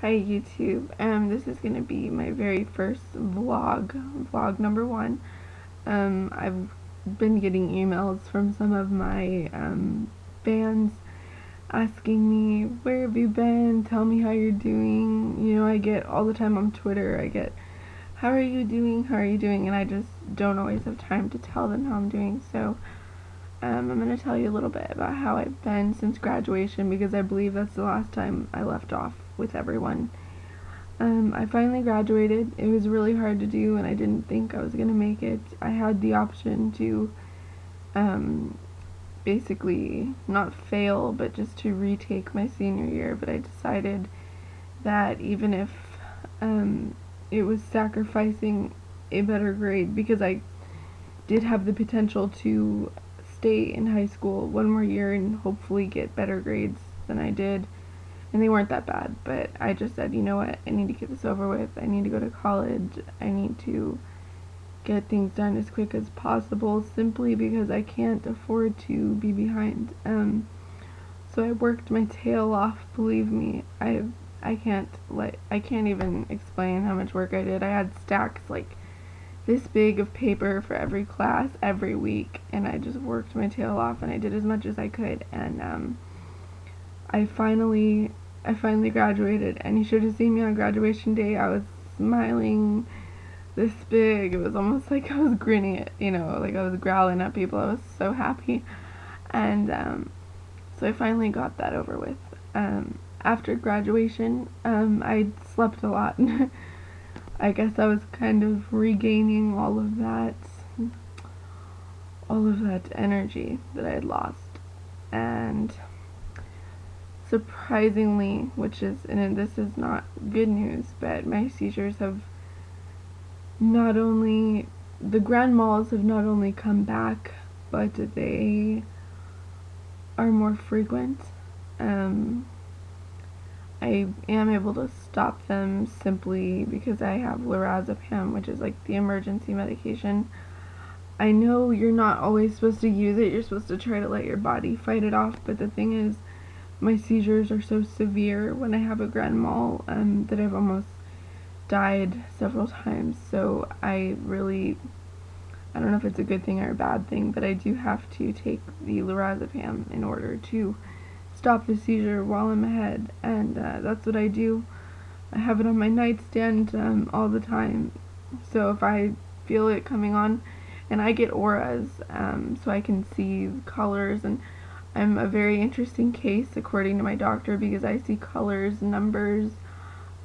Hi YouTube. This is gonna be my very first vlog number one. I've been getting emails from some of my fans asking me, where have you been? Tell me how you're doing. You know, I get all the time on Twitter, I get, how are you doing? How are you doing? And I just don't always have time to tell them how I'm doing. So I'm gonna tell you a little bit about how I've been since graduation, because I believe that's the last time I left off with everyone. I finally graduated. It was really hard to do, and I didn't think I was going to make it. I had the option to basically not fail, but just to retake my senior year, but I decided that even if it was sacrificing a better grade, because I did have the potential to stay in high school one more year and hopefully get better grades than I did, and they weren't that bad, but I just said, you know what, I need to get this over with. I need to go to college. I need to get things done as quick as possible, simply because I can't afford to be behind. So I worked my tail off. Believe me, I can't even explain how much work I did. I had stacks like this big of paper for every class every week, and I just worked my tail off, and I did as much as I could, and I finally graduated, and you should have seen me on graduation day. I was smiling this big. It was almost like I was grinning at, like I was growling at people. I was so happy. And so I finally got that over with. After graduation, I slept a lot. I guess I was kind of regaining all of that energy that I had lost. And surprisingly, and this is not good news, but my seizures have the grand mals have not only come back, but they are more frequent. I am able to stop them simply because I have lorazepam, which is like the emergency medication. I know you're not always supposed to use it, you're supposed to try to let your body fight it off, but the thing is, my seizures are so severe when I have a grand mal that I've almost died several times. So I don't know if it's a good thing or a bad thing, but I do have to take the lorazepam in order to stop the seizure while I'm ahead, and that's what I do. I have it on my nightstand all the time, so if I feel it coming on, and I get auras, so I can see colors, and I'm a very interesting case according to my doctor, because I see colors, numbers,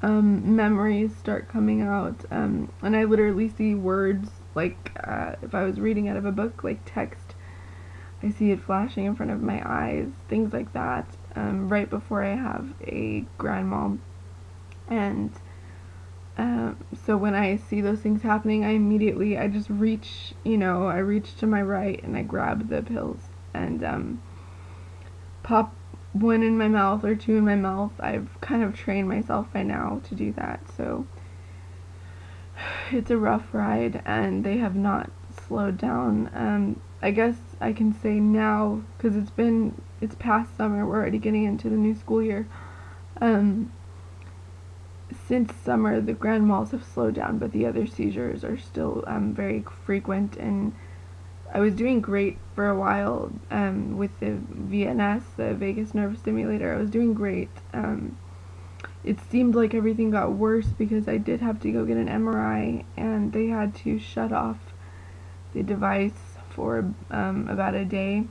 memories start coming out, and I literally see words, like if I was reading out of a book, like text, I see it flashing in front of my eyes, things like that, right before I have a grand mal. And so when I see those things happening, I just reach, I reach to my right and I grab the pills and pop one in my mouth or two in my mouth. I've kind of trained myself by now to do that, so it's a rough ride, and they have not slowed down. I guess I can say now, because it's past summer, we're already getting into the new school year. Since summer, the grand mals have slowed down, but the other seizures are still very frequent, and I was doing great for a while with the VNS, the vagus nerve stimulator. I was doing great. It seemed like everything got worse because I did have to go get an MRI, and they had to shut off the device for about a day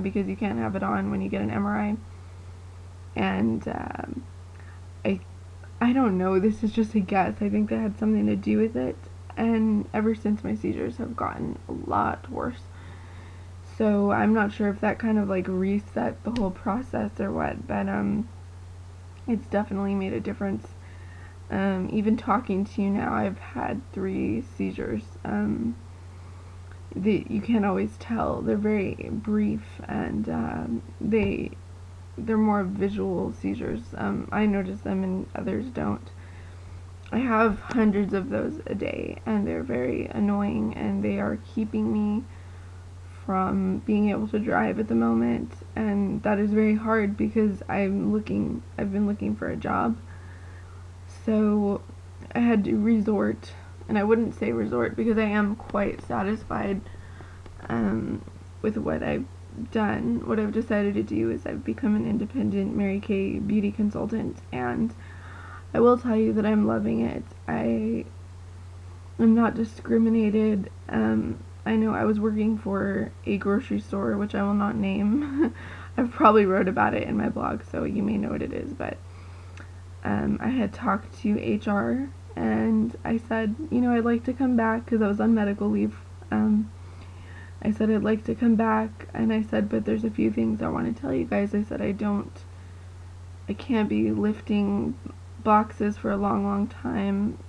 because you can't have it on when you get an MRI. And I don't know, this is just a guess. I think that had something to do with it, and ever since, my seizures have gotten a lot worse. So I'm not sure if that kind of like reset the whole process or what, but it's definitely made a difference. Even talking to you now, I've had 3 seizures. You can't always tell. They're very brief, and they're more visual seizures. I notice them and others don't. I have hundreds of those a day, and they're very annoying, and they are keeping me from being able to drive at the moment, and that is very hard because I've been looking for a job, So I had to resort, and I wouldn't say resort because I am quite satisfied with what I've done. What I've decided to do is I've become an independent Mary Kay beauty consultant, and I will tell you that I'm loving it. I'm not discriminated. I know I was working for a grocery store, which I will not name. I've probably wrote about it in my blog, so you may know what it is, but I had talked to HR, and I said, you know, I'd like to come back, because I was on medical leave. I said I'd like to come back, and I said, but there's a few things I want to tell you guys. I said I can't be lifting boxes for a long time.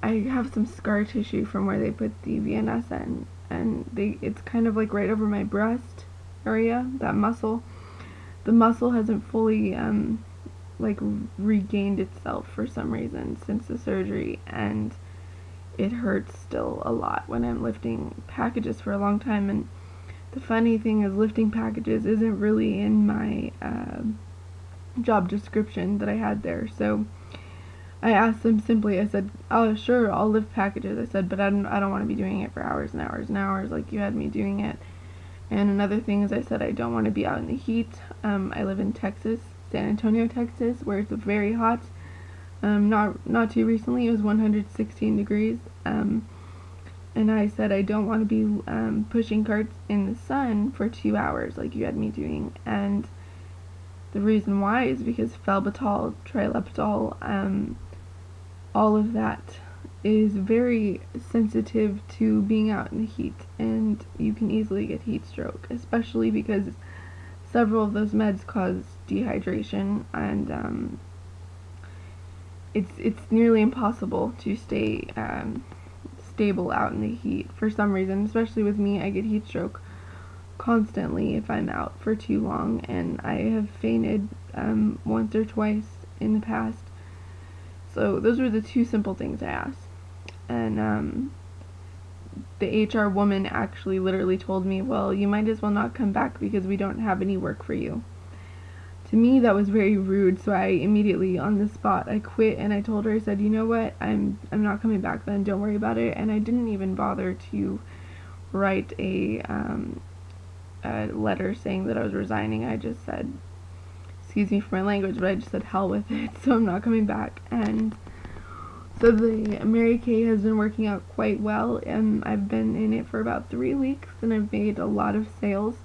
I have some scar tissue from where they put the VNS in, and it's kind of like right over my breast area, that muscle. The muscle hasn't fully like regained itself for some reason since the surgery, and it hurts still a lot when I'm lifting packages for a long time. And the funny thing is, lifting packages isn't really in my job description that I had there. So I asked them simply, I said, oh sure, I'll lift packages. I said, but I don't want to be doing it for hours and hours and hours like you had me doing it. And another thing is, I said I don't want to be out in the heat. I live in Texas, San Antonio, Texas, where it's very hot. Not too recently, it was 116 degrees. And I said I don't want to be pushing carts in the sun for 2 hours like you had me doing. And the reason why is because Felbutol, Trileptal, all of that is very sensitive to being out in the heat, and you can easily get heat stroke, especially because several of those meds cause dehydration, and it's nearly impossible to stay stable out in the heat for some reason. Especially with me, I get heat stroke constantly if I'm out for too long, and I have fainted once or twice in the past. So those were the two simple things I asked. And the HR woman actually literally told me, well, you might as well not come back because we don't have any work for you. To me, that was very rude, so I immediately, on the spot, I quit, and I told her, I said, you know what, I'm not coming back then, don't worry about it. And I didn't even bother to write a letter saying that I was resigning. I just said, excuse me for my language, but I just said hell with it, so I'm not coming back. And so the Mary Kay has been working out quite well, and I've been in it for about 3 weeks, and I've made a lot of sales.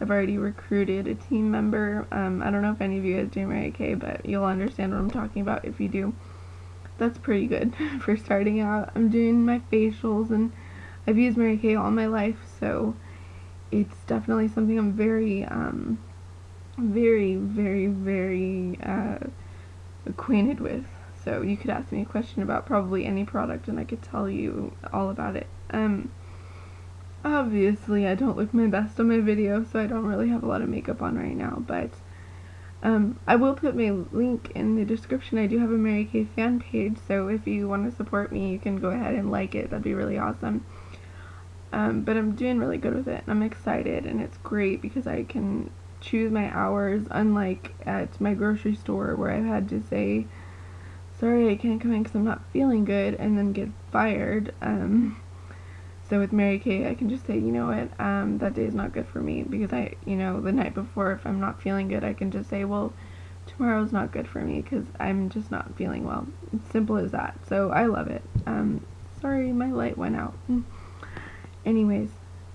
I've already recruited a team member. I don't know if any of you guys do Mary Kay, but you'll understand what I'm talking about if you do. That's pretty good for starting out. I'm doing my facials, and I've used Mary Kay all my life, so it's definitely something I'm very acquainted with. So you could ask me a question about probably any product and I could tell you all about it. Obviously I don't look my best on my video, so I don't really have a lot of makeup on right now, but I will put my link in the description. I do have a Mary Kay fan page, so if you want to support me, you can go ahead and like it. That'd be really awesome. But I'm doing really good with it. I'm excited, and it's great because I can choose my hours, unlike at my grocery store where I've had to say, sorry, I can't come in because I'm not feeling good, and then get fired. So with Mary Kay, I can just say, you know what, that day is not good for me, because the night before, if I'm not feeling good, I can just say, well, tomorrow's not good for me because I'm just not feeling well. It's simple as that. So I love it. Sorry, my light went out. Anyways,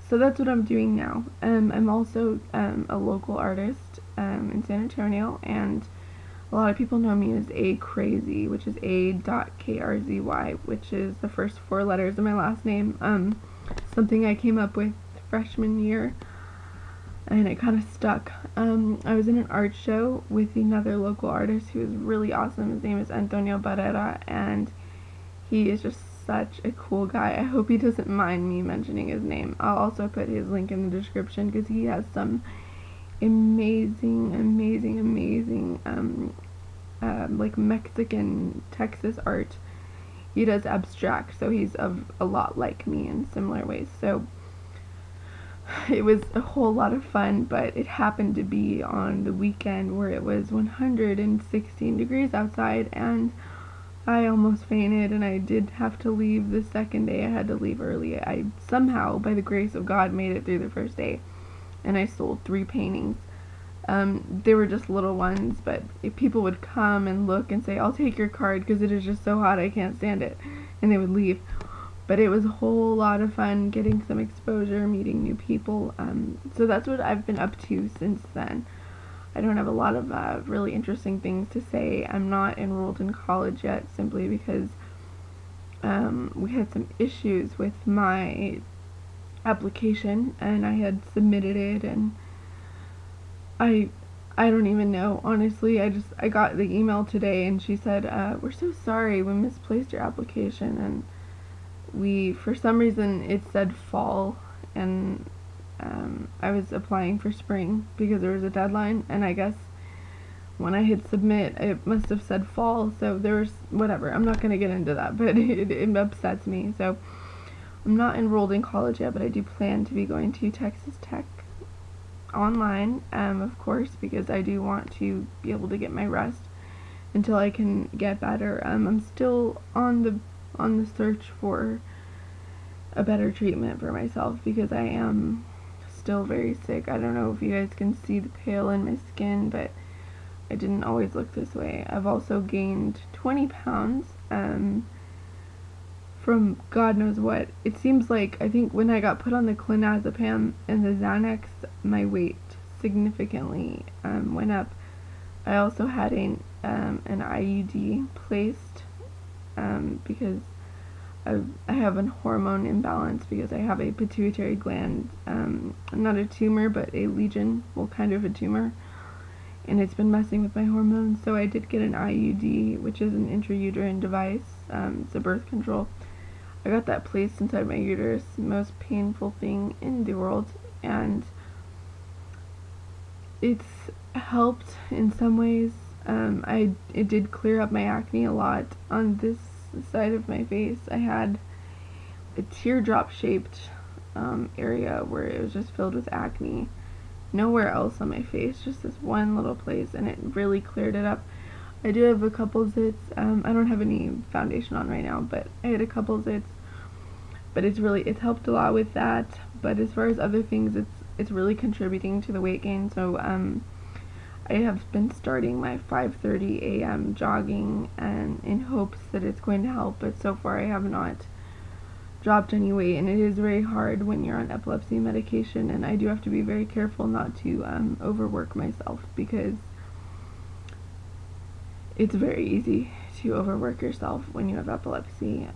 so that's what I'm doing now. I'm also a local artist in San Antonio, and a lot of people know me as A Crazy, which is A.KRZY, which is the first 4 letters of my last name. Something I came up with freshman year, and it kind of stuck. I was in an art show with another local artist who is really awesome. His name is Antonio Barrera, and he is just such a cool guy. I hope he doesn't mind me mentioning his name. I'll also put his link in the description because he has some amazing like Mexican Texas art. He does abstract, so he's a lot like me in similar ways. So it was a whole lot of fun, but it happened to be on the weekend where it was 116 degrees outside, and I almost fainted, and I did have to leave the second day. I had to leave early. I somehow, by the grace of God, made it through the first day, and I sold 3 paintings. They were just little ones, but if people would come and look and say, I'll take your card because it is just so hot I can't stand it, and they would leave. But it was a whole lot of fun getting some exposure, meeting new people. So that's what I've been up to since then. I don't have a lot of really interesting things to say. I'm not enrolled in college yet simply because we had some issues with my application, and I had submitted it, and I don't even know, honestly. I got the email today, and she said, we're so sorry, we misplaced your application, and for some reason it said fall, and I was applying for spring because there was a deadline, and I guess when I hit submit it must have said fall, so there was whatever. I'm not going to get into that, but it upsets me. So I'm not enrolled in college yet, but I do plan to be going to Texas Tech online, of course, because I do want to be able to get my rest until I can get better. I'm still on the search for a better treatment for myself because I am still very sick. I don't know if you guys can see the pale in my skin, but I didn't always look this way. I've also gained 20 pounds from God knows what. It seems like, I think when I got put on the clonazepam and the Xanax, my weight significantly went up. I also had an IUD placed because I have a hormone imbalance because I have a pituitary gland, not a tumor, but a lesion, well, kind of a tumor, and it's been messing with my hormones. So I did get an IUD, which is an intrauterine device. It's a birth control. I got that placed inside my uterus, the most painful thing in the world, and it's helped in some ways. It did clear up my acne a lot. On this side of my face, I had a teardrop shaped area where it was just filled with acne. Nowhere else on my face, just this one little place, and it really cleared it up. I do have a couple zits. I don't have any foundation on right now, but I had a couple zits. But it's helped a lot with that. But as far as other things, it's really contributing to the weight gain. So I have been starting my 5:30 a.m. jogging, and in hopes that it's going to help. But so far, I have not dropped any weight, and it is very hard when you're on epilepsy medication. And I do have to be very careful not to overwork myself, because it's very easy to overwork yourself when you have epilepsy.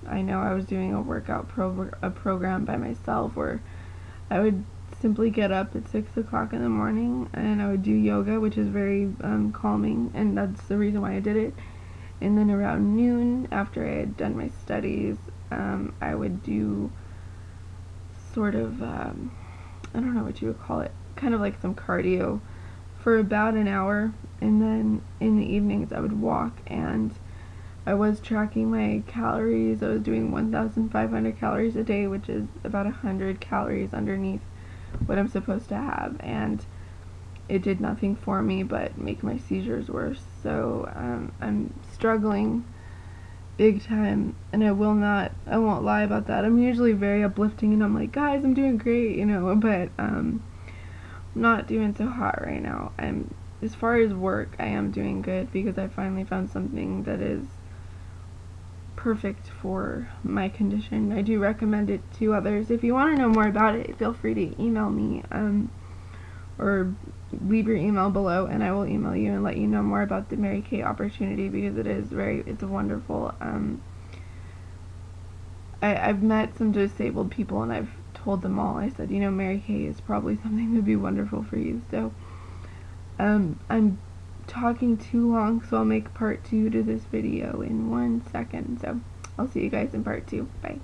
I know I was doing a workout program by myself where I would simply get up at 6 o'clock in the morning and I would do yoga, which is very calming, and that's the reason why I did it. And then around noon, after I had done my studies, I would do sort of, I don't know what you would call it, kind of like some cardio for about an hour, and then in the evenings I would walk, and I was tracking my calories. I was doing 1,500 calories a day, which is about 100 calories underneath what I'm supposed to have, and it did nothing for me but make my seizures worse. So I'm struggling big time, and I won't lie about that. I'm usually very uplifting, and I'm like, guys, I'm doing great, you know, but I'm not doing so hot right now. As far as work, I am doing good because I finally found something that is perfect for my condition. I do recommend it to others. If you want to know more about it, feel free to email me or leave your email below, and I will email you and let you know more about the Mary Kay opportunity, because it's wonderful. I've met some disabled people, and I've told them all, I said, you know, Mary Kay is probably something that would be wonderful for you. So I'm talking too long, so I'll make part 2 to this video in 1 second. So I'll see you guys in part 2. Bye.